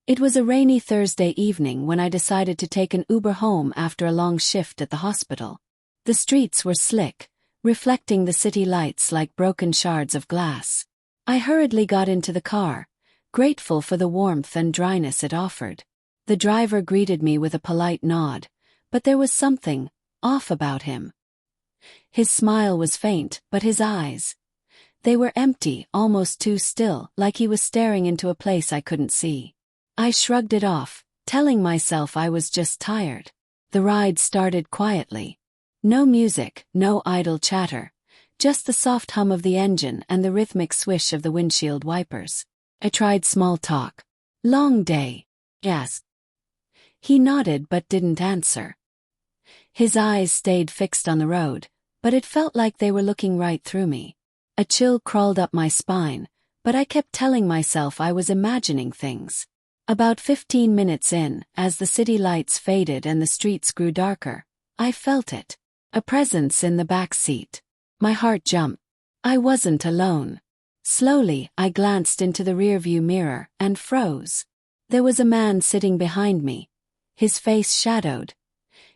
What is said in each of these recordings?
It was a rainy Thursday evening when I decided to take an Uber home after a long shift at the hospital. The streets were slick, reflecting the city lights like broken shards of glass. I hurriedly got into the car, grateful for the warmth and dryness it offered. The driver greeted me with a polite nod, but there was something off about him. His smile was faint, but his eyes, they were empty, almost too still, like he was staring into a place I couldn't see. I shrugged it off, telling myself I was just tired. The ride started quietly. No music, no idle chatter, just the soft hum of the engine and the rhythmic swish of the windshield wipers. I tried small talk. "Long day?" "Yes." He nodded but didn't answer. His eyes stayed fixed on the road, but it felt like they were looking right through me. A chill crawled up my spine, but I kept telling myself I was imagining things. About 15 minutes in, as the city lights faded and the streets grew darker, I felt it. A presence in the back seat. My heart jumped. I wasn't alone. Slowly, I glanced into the rearview mirror and froze. There was a man sitting behind me, his face shadowed,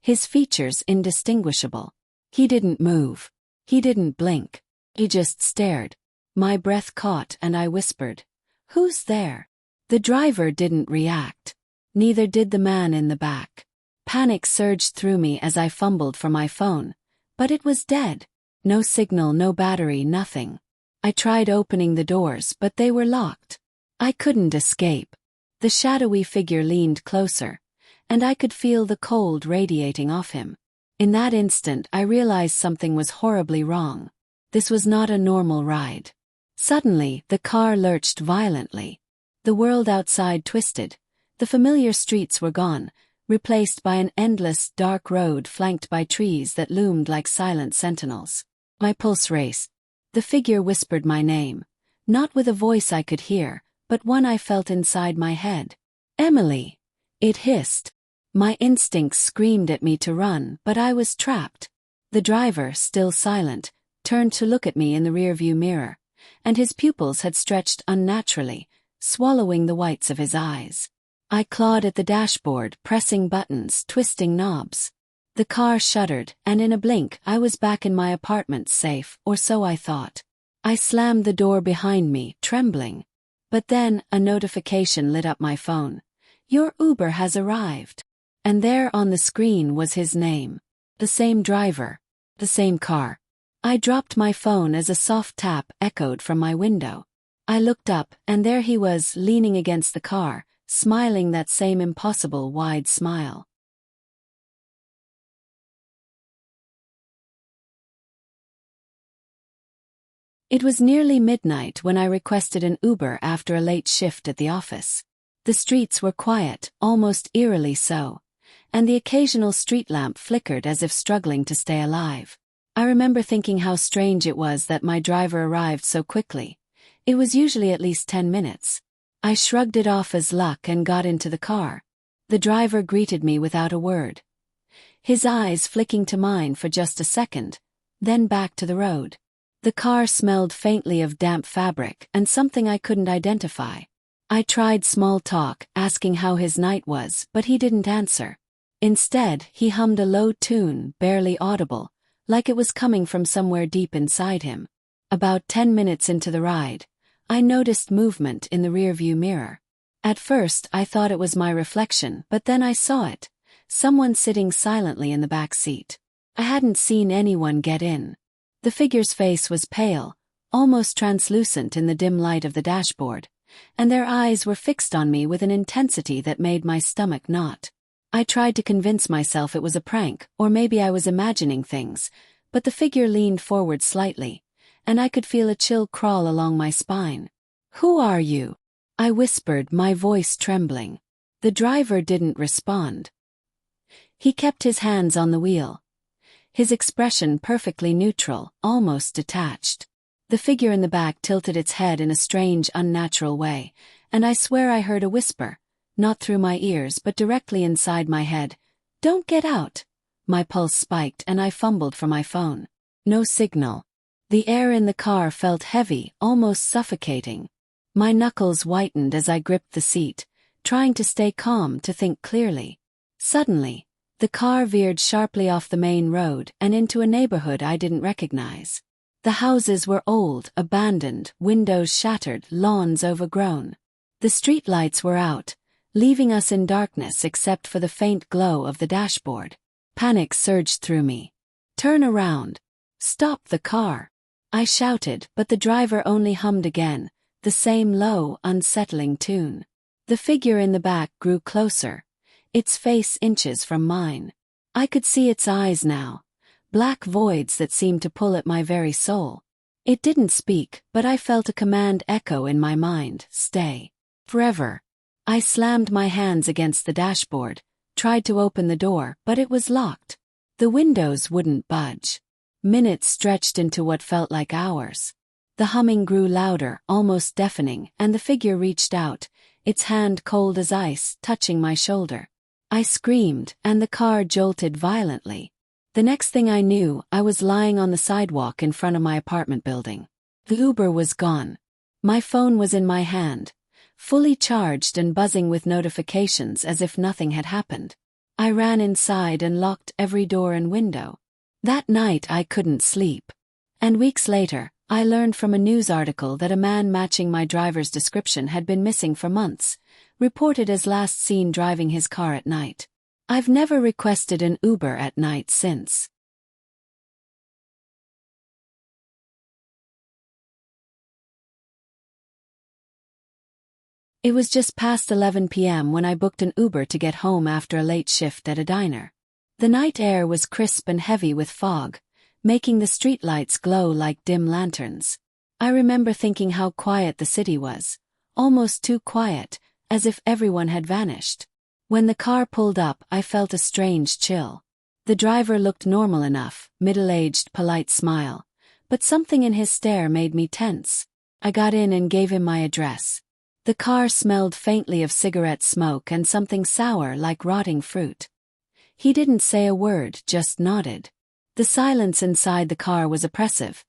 his features indistinguishable. He didn't move. He didn't blink. He just stared. My breath caught and I whispered, "Who's there?" The driver didn't react. Neither did the man in the back. Panic surged through me as I fumbled for my phone, but it was dead. No signal, no battery, nothing. I tried opening the doors, but they were locked. I couldn't escape. The shadowy figure leaned closer, and I could feel the cold radiating off him. In that instant, I realized something was horribly wrong. This was not a normal ride. Suddenly, the car lurched violently. The world outside twisted. The familiar streets were gone, replaced by an endless, dark road flanked by trees that loomed like silent sentinels. My pulse raced. The figure whispered my name, not with a voice I could hear, but one I felt inside my head. "Emily!" It hissed. My instincts screamed at me to run, but I was trapped. The driver, still silent, turned to look at me in the rearview mirror, and his pupils had stretched unnaturally, swallowing the whites of his eyes. I clawed at the dashboard, pressing buttons, twisting knobs. The car shuddered, and in a blink I was back in my apartment, safe, or so I thought. I slammed the door behind me, trembling. But then, a notification lit up my phone. "Your Uber has arrived." And there on the screen was his name. The same driver. The same car. I dropped my phone as a soft tap echoed from my window. I looked up, and there he was, leaning against the car, smiling that same impossible wide smile. It was nearly midnight when I requested an Uber after a late shift at the office. The streets were quiet, almost eerily so, and the occasional street lamp flickered as if struggling to stay alive. I remember thinking how strange it was that my driver arrived so quickly. It was usually at least 10 minutes. I shrugged it off as luck and got into the car. The driver greeted me without a word, his eyes flicking to mine for just a second, then back to the road. The car smelled faintly of damp fabric and something I couldn't identify. I tried small talk, asking how his night was, but he didn't answer. Instead, he hummed a low tune, barely audible, like it was coming from somewhere deep inside him. About 10 minutes into the ride, I noticed movement in the rearview mirror. At first, I thought it was my reflection, but then I saw it. Someone sitting silently in the back seat. I hadn't seen anyone get in. The figure's face was pale, almost translucent in the dim light of the dashboard, and their eyes were fixed on me with an intensity that made my stomach knot. I tried to convince myself it was a prank, or maybe I was imagining things, but the figure leaned forward slightly, and I could feel a chill crawl along my spine. "Who are you?" I whispered, my voice trembling. The driver didn't respond. He kept his hands on the wheel, his expression perfectly neutral, almost detached. The figure in the back tilted its head in a strange, unnatural way, and I swear I heard a whisper, not through my ears but directly inside my head. "Don't get out." My pulse spiked and I fumbled for my phone. No signal. The air in the car felt heavy, almost suffocating. My knuckles whitened as I gripped the seat, trying to stay calm to think clearly. Suddenly, the car veered sharply off the main road and into a neighborhood I didn't recognize. The houses were old, abandoned, windows shattered, lawns overgrown. The streetlights were out, leaving us in darkness except for the faint glow of the dashboard. Panic surged through me. "Turn around. Stop the car," I shouted, but the driver only hummed again, the same low, unsettling tune. The figure in the back grew closer, its face inches from mine. I could see its eyes now, black voids that seemed to pull at my very soul. It didn't speak, but I felt a command echo in my mind: stay. Forever. I slammed my hands against the dashboard, tried to open the door, but it was locked. The windows wouldn't budge. Minutes stretched into what felt like hours. The humming grew louder, almost deafening, and the figure reached out, its hand cold as ice, touching my shoulder. I screamed, and the car jolted violently. The next thing I knew, I was lying on the sidewalk in front of my apartment building. The Uber was gone. My phone was in my hand, fully charged and buzzing with notifications as if nothing had happened. I ran inside and locked every door and window. That night I couldn't sleep. And weeks later, I learned from a news article that a man matching my driver's description had been missing for months, reported as last seen driving his car at night. I've never requested an Uber at night since. It was just past 11 p.m. when I booked an Uber to get home after a late shift at a diner. The night air was crisp and heavy with fog, making the streetlights glow like dim lanterns. I remember thinking how quiet the city was, almost too quiet, as if everyone had vanished. When the car pulled up, I felt a strange chill. The driver looked normal enough, middle-aged, polite smile, but something in his stare made me tense. I got in and gave him my address. The car smelled faintly of cigarette smoke and something sour like rotting fruit. He didn't say a word, just nodded. The silence inside the car was oppressive,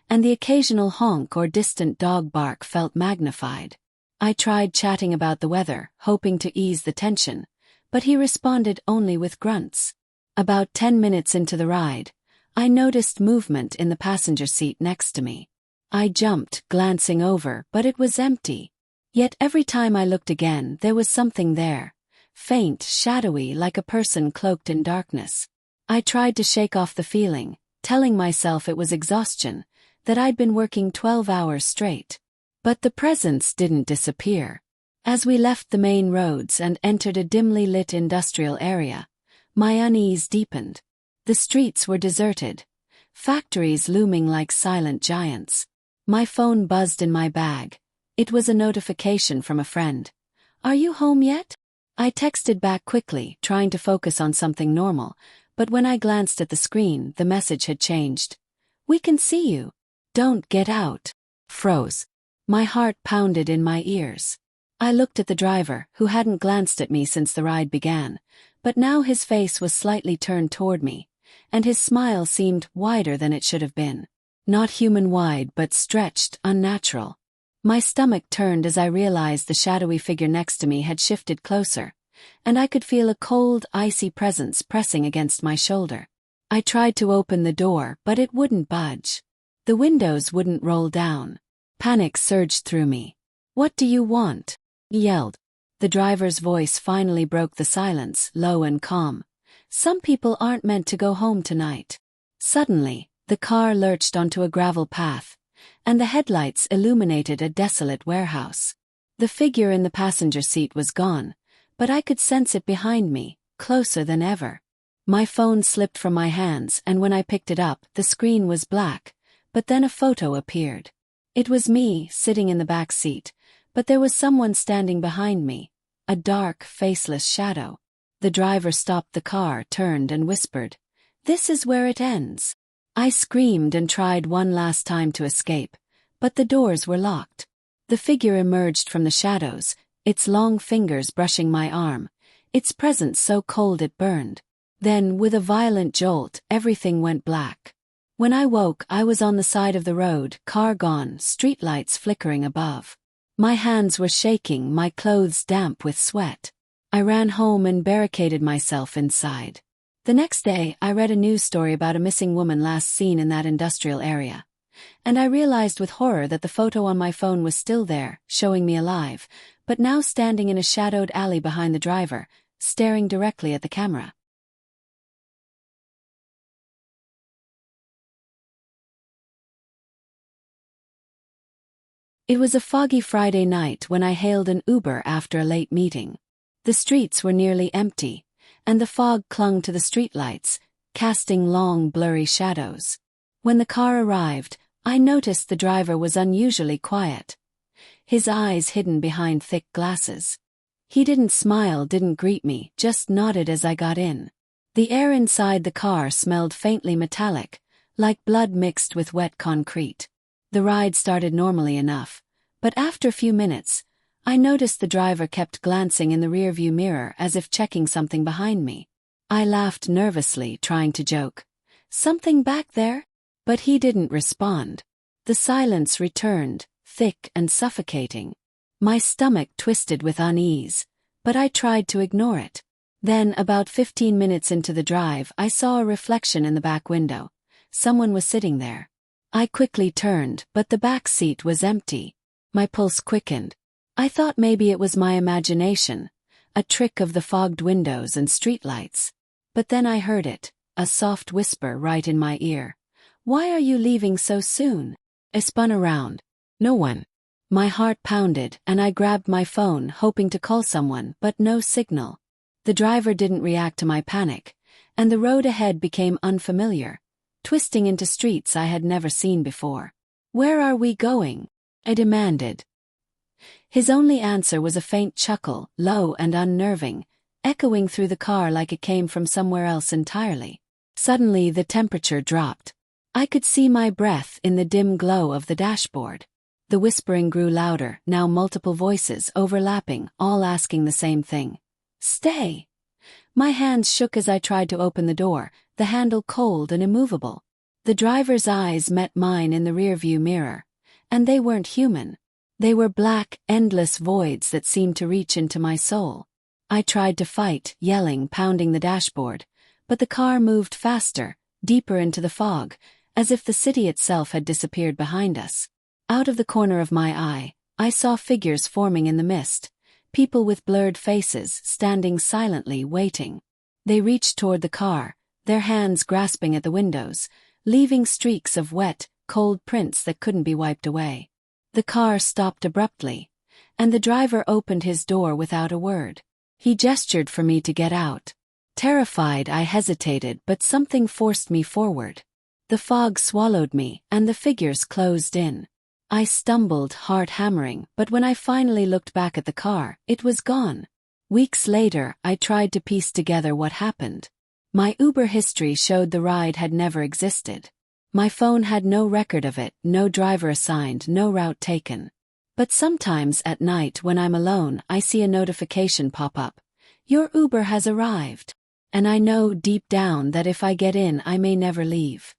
and the occasional honk or distant dog bark felt magnified. I tried chatting about the weather, hoping to ease the tension, but he responded only with grunts. About 10 minutes into the ride, I noticed movement in the passenger seat next to me. I jumped, glancing over, but it was empty. Yet every time I looked again, there was something there, faint, shadowy, like a person cloaked in darkness. I tried to shake off the feeling, telling myself it was exhaustion, that I'd been working 12 hours straight. But the presence didn't disappear. As we left the main roads and entered a dimly lit industrial area, my unease deepened. The streets were deserted, factories looming like silent giants. My phone buzzed in my bag. It was a notification from a friend. "Are you home yet?" I texted back quickly, trying to focus on something normal, but when I glanced at the screen, the message had changed. "We can see you. Don't get out." Froze. My heart pounded in my ears. I looked at the driver, who hadn't glanced at me since the ride began, but now his face was slightly turned toward me, and his smile seemed wider than it should have been. Not human-wide, but stretched, unnatural. My stomach turned as I realized the shadowy figure next to me had shifted closer, and I could feel a cold, icy presence pressing against my shoulder. I tried to open the door, but it wouldn't budge. The windows wouldn't roll down. Panic surged through me. "What do you want?" he yelled. The driver's voice finally broke the silence, low and calm. "Some people aren't meant to go home tonight." Suddenly, the car lurched onto a gravel path, and the headlights illuminated a desolate warehouse. The figure in the passenger seat was gone, but I could sense it behind me, closer than ever. My phone slipped from my hands, and when I picked it up, the screen was black, but then a photo appeared. It was me, sitting in the back seat, but there was someone standing behind me, a dark, faceless shadow. The driver stopped the car, turned and whispered, "This is where it ends." I screamed and tried one last time to escape, but the doors were locked. The figure emerged from the shadows, its long fingers brushing my arm, its presence so cold it burned. Then, with a violent jolt, everything went black. When I woke, I was on the side of the road, car gone, streetlights flickering above. My hands were shaking, my clothes damp with sweat. I ran home and barricaded myself inside. The next day, I read a news story about a missing woman last seen in that industrial area. And I realized with horror that the photo on my phone was still there, showing me alive, but now standing in a shadowed alley behind the driver, staring directly at the camera. It was a foggy Friday night when I hailed an Uber after a late meeting. The streets were nearly empty, and the fog clung to the streetlights, casting long, blurry shadows. When the car arrived, I noticed the driver was unusually quiet. His eyes hidden behind thick glasses. He didn't smile, didn't greet me, just nodded as I got in. The air inside the car smelled faintly metallic, like blood mixed with wet concrete. The ride started normally enough, but after a few minutes, I noticed the driver kept glancing in the rearview mirror as if checking something behind me. I laughed nervously, trying to joke. "Something back there?" But he didn't respond. The silence returned, thick and suffocating. My stomach twisted with unease, but I tried to ignore it. Then, about 15 minutes into the drive, I saw a reflection in the back window. Someone was sitting there. I quickly turned, but the back seat was empty. My pulse quickened. I thought maybe it was my imagination, a trick of the fogged windows and streetlights. But then I heard it, a soft whisper right in my ear. "Why are you leaving so soon?" I spun around. No one. My heart pounded, and I grabbed my phone, hoping to call someone, but no signal. The driver didn't react to my panic, and the road ahead became unfamiliar, twisting into streets I had never seen before. "Where are we going?" I demanded. His only answer was a faint chuckle, low and unnerving, echoing through the car like it came from somewhere else entirely. Suddenly the temperature dropped. I could see my breath in the dim glow of the dashboard. The whispering grew louder, now multiple voices overlapping, all asking the same thing. "Stay!" My hands shook as I tried to open the door, the handle cold and immovable. The driver's eyes met mine in the rearview mirror, and they weren't human. They were black, endless voids that seemed to reach into my soul. I tried to fight, yelling, pounding the dashboard, but the car moved faster, deeper into the fog, as if the city itself had disappeared behind us. Out of the corner of my eye, I saw figures forming in the mist, people with blurred faces, standing silently, waiting. They reached toward the car, their hands grasping at the windows, leaving streaks of wet, cold prints that couldn't be wiped away. The car stopped abruptly, and the driver opened his door without a word. He gestured for me to get out. Terrified, I hesitated, but something forced me forward. The fog swallowed me, and the figures closed in. I stumbled, heart hammering, but when I finally looked back at the car, it was gone. Weeks later, I tried to piece together what happened. My Uber history showed the ride had never existed. My phone had no record of it, no driver assigned, no route taken. But sometimes at night when I'm alone, I see a notification pop up. "Your Uber has arrived." And I know deep down that if I get in, I may never leave.